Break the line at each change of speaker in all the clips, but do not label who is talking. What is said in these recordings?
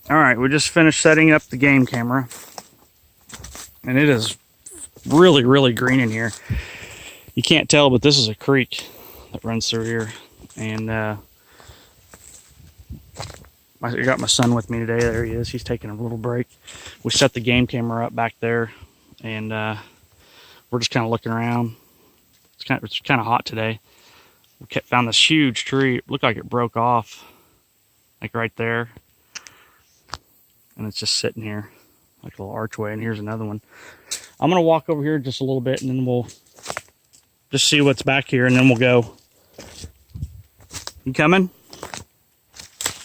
All right, we just finished setting up the game camera, and it is really, really green in here. You can't tell, but this is a creek that runs through here, and I got my son with me today. There he is. He's taking a little break. We set the game camera up back there, and we're just kind of looking around. It's kind of hot today. We found this huge tree. It looked like it broke off, like right there. And it's just sitting here like a little archway, and here's another one. I'm gonna walk over here just a little bit, and then we'll just see what's back here, and then we'll go. You coming?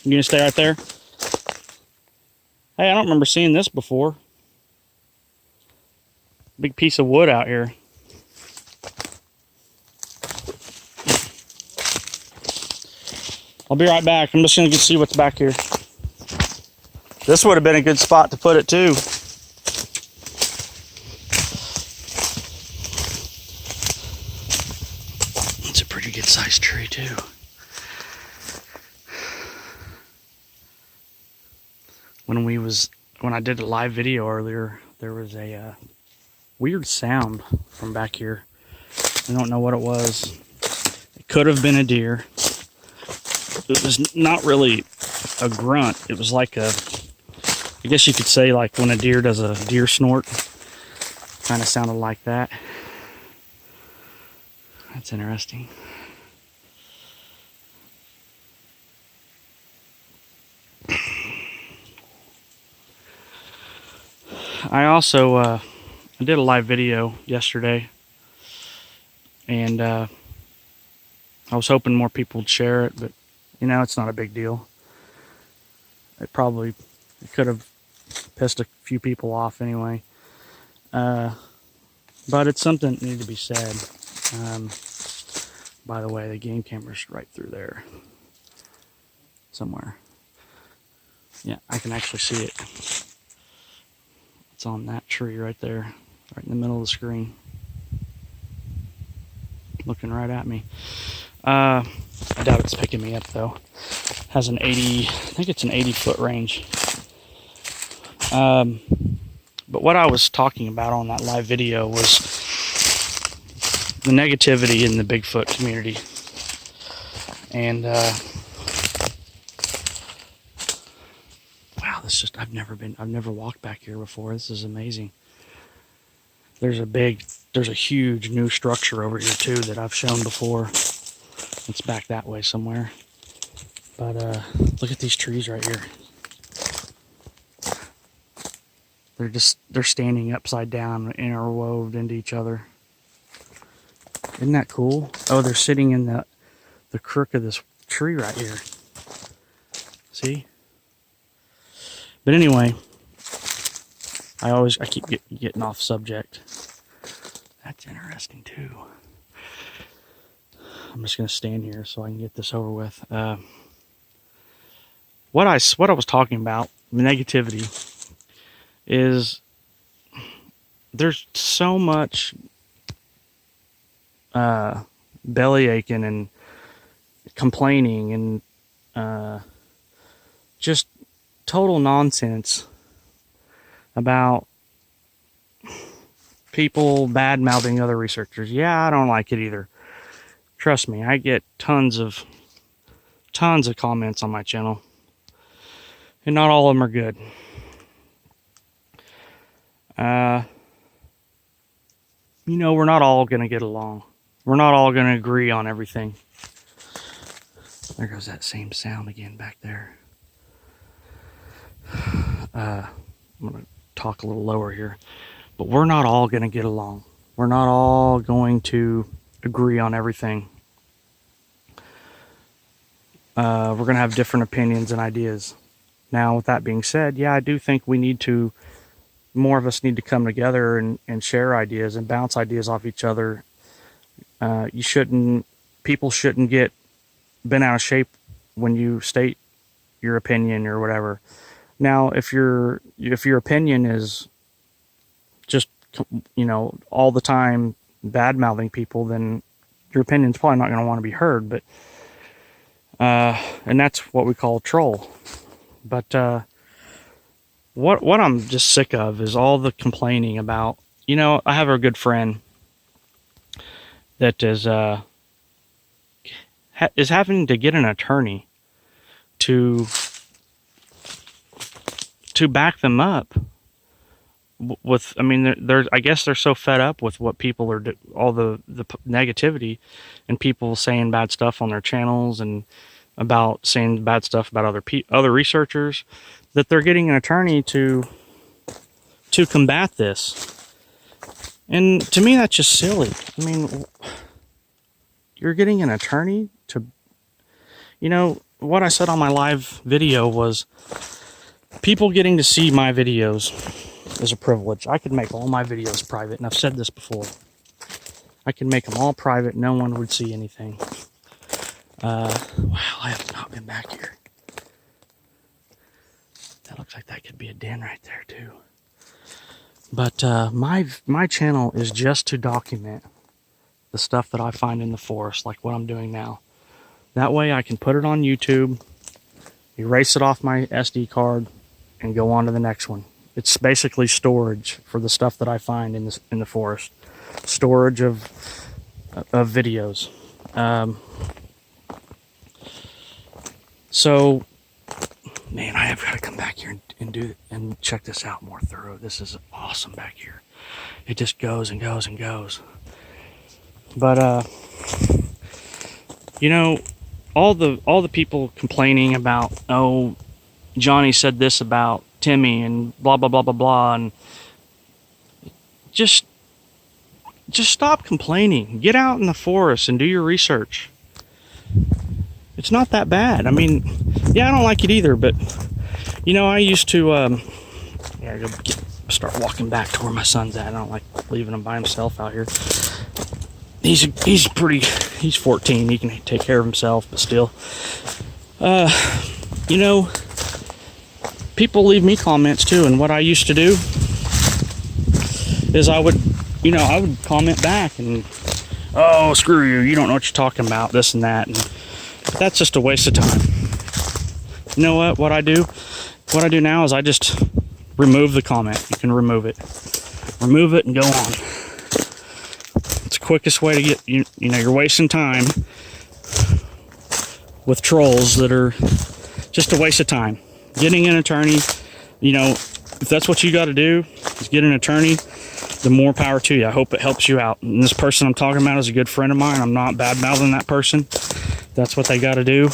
You gonna stay right there? Hey, I don't remember seeing this before. Big piece of wood out here. I'll be right back. I'm just gonna see what's back here. This would have been a good spot to put it too. It's a pretty good sized tree too. When I did a live video earlier, there was a weird sound from back here. I don't know what it was. It could have been a deer. It was not really a grunt. It was like I guess you could say like when a deer does a deer snort. Kind of sounded like that. That's interesting. I also I did a live video yesterday, and I was hoping more people would share it, but you know, it's not a big deal. It could have pissed a few people off anyway, but it's something that needed to be said. By the way, the game camera's right through there somewhere. Yeah, I can actually see it. It's on that tree right there, right in the middle of the screen, looking right at me. I doubt it's picking me up though. It has an 80, I think it's an 80-foot range. But what I was talking about on that live video was the negativity in the Bigfoot community. And wow, I've never walked back here before. This is amazing. There's a huge new structure over here too that I've shown before. It's back that way somewhere. But look at these trees right here. They're standing upside down, interwoved into each other. Isn't that cool? Oh, they're sitting in the crook of this tree right here. See? But anyway, I keep getting off subject. That's interesting too. I'm just gonna stand here so I can get this over with. What I was talking about, the negativity, is there's so much belly aching and complaining and just total nonsense about people bad mouthing other researchers. Yeah, I don't like it either. Trust me, I get tons of comments on my channel, and not all of them are good. You know, we're not all gonna get along. We're not all gonna agree on everything. There goes that same sound again back there. I'm gonna talk a little lower here, but we're not all gonna get along. We're not all going to agree on everything. We're gonna have different opinions and ideas. Now, with that being said, yeah, I do think more of us need to come together and share ideas and bounce ideas off each other. People shouldn't get bent out of shape when you state your opinion or whatever. Now, if your opinion is just, you know, all the time bad mouthing people, then your opinion's probably not going to want to be heard. But and that's what we call a troll. But what I'm just sick of is all the complaining about. You know, I have a good friend that is having to get an attorney to back them up with. I mean, they're I guess they're so fed up with what people are all the negativity and people saying bad stuff on their channels and about saying bad stuff about other researchers, that they're getting an attorney to combat this. And to me, that's just silly. I mean, you're getting an attorney to, you know, what I said on my live video was people getting to see my videos is a privilege. I could make all my videos private, and I've said this before. I could make them all private. No one would see anything. Wow, I have not been back here. That looks like that could be a den right there too. But my channel is just to document the stuff that I find in the forest, like what I'm doing now. That way I can put it on YouTube, erase it off my SD card, and go on to the next one. It's basically storage for the stuff that I find in the forest. Storage of videos. So, man, I have got to come back here and check this out more thorough. This is awesome back here. It just goes and goes and goes. But you know, all the people complaining about, oh, Johnny said this about Timmy and blah blah blah blah blah, and just stop complaining. Get out in the forest and do your research. It's not that bad. I mean, yeah, I don't like it either, but you know, I used to start walking back to where my son's at. I don't like leaving him by himself out here. He's 14. He can take care of himself, but still, you know, people leave me comments too, and what I used to do is I would comment back and, oh, screw you, you don't know what you're talking about, this and that, and that's just a waste of time. You know what I do now is I just remove the comment. You can remove it and go on. It's the quickest way to get, you know, you're wasting time with trolls that are just a waste of time. Getting an attorney, you know, if that's what you got to do, is get an attorney, the more power to you. I hope it helps you out. And this person I'm talking about is a good friend of mine. I'm not bad-mouthing that person. That's what they got to do.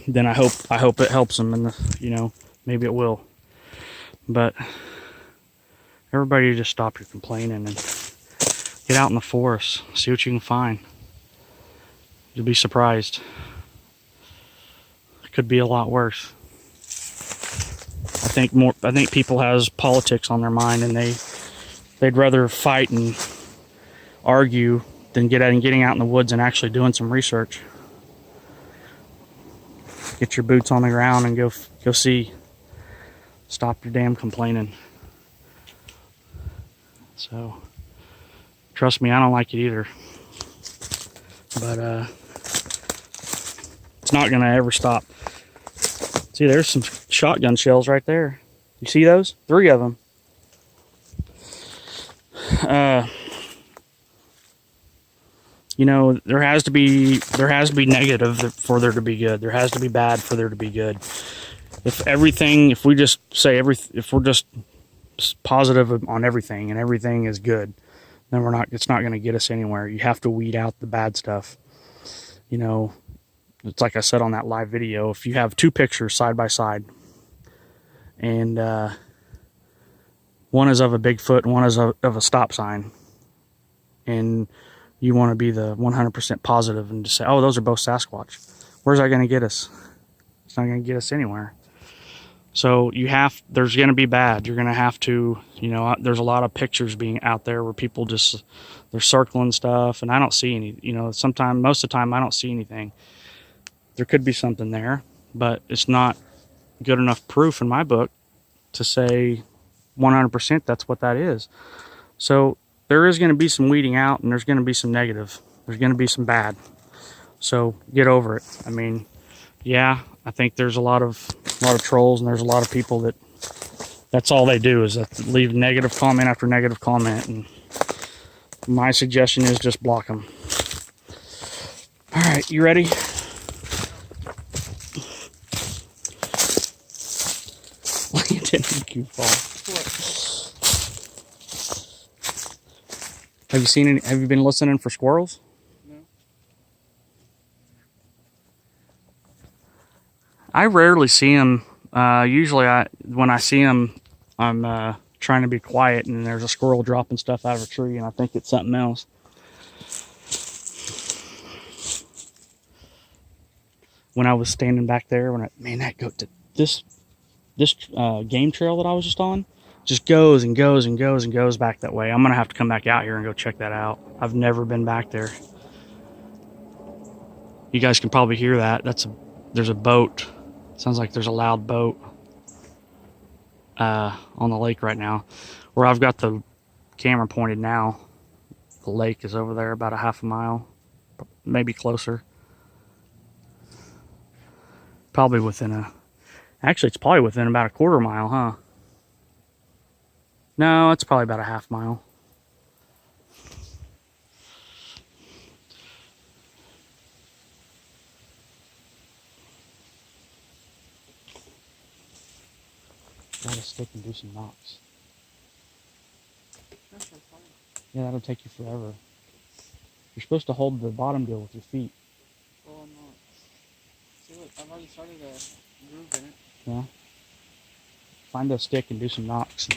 Then I hope it helps them, and you know, maybe it will. But everybody just stop your complaining and get out in the forest, see what you can find. You'll be surprised. It could be a lot worse. I think people has politics on their mind, and they'd rather fight and argue than getting out in the woods and actually doing some research. Get your boots on the ground and go see. Stop your damn complaining. So, trust me, I don't like it either. But it's not gonna ever stop. See, there's some shotgun shells right there. You see those? 3 of them. You know, there has to be negative for there to be good. There has to be bad for there to be good. If we're just positive on everything and everything is good, then it's not going to get us anywhere. You have to weed out the bad stuff. You know, it's like I said on that live video, if you have 2 pictures side by side and one is of a Bigfoot and one is of a stop sign, and you want to be the 100% positive and just say, oh, those are both Sasquatch. Where's that going to get us? It's not going to get us anywhere. So there's going to be bad. You're going to have to, you know, there's a lot of pictures being out there where people they're circling stuff, and I don't see any, you know, most of the time I don't see anything. There could be something there, but it's not good enough proof in my book to say 100% that's what that is. So there is going to be some weeding out, and there's going to be some negative. There's going to be some bad. So get over it. I mean, yeah, I think there's a lot of a lot of trolls, and there's a lot of people that's all they do is leave negative comment after negative comment. And my suggestion is just block them. All right, you ready? You didn't make you fall. Have you seen any? Have you been listening for squirrels?
No.
I rarely see them. Usually, when I see them, I'm trying to be quiet, and there's a squirrel dropping stuff out of a tree, and I think it's something else. When I was standing back there, that goat, this game trail that I was just on, just goes and goes and goes and goes back that way. I'm gonna have to come back out here and go check that out. I've never been back there. You guys can probably hear that. There's a boat. Sounds like there's a loud boat on the lake right now. Where I've got the camera pointed now, the lake is over there about a half a mile, maybe closer. Probably actually it's probably within about a quarter mile, huh? No, it's probably about a half mile. Got a stick and do some knocks. Yeah, that'll take you forever. You're supposed to hold the bottom deal with your feet.
Well, I'm not. See, look, I've already started a groove in it.
Yeah. Find a stick and do some knocks.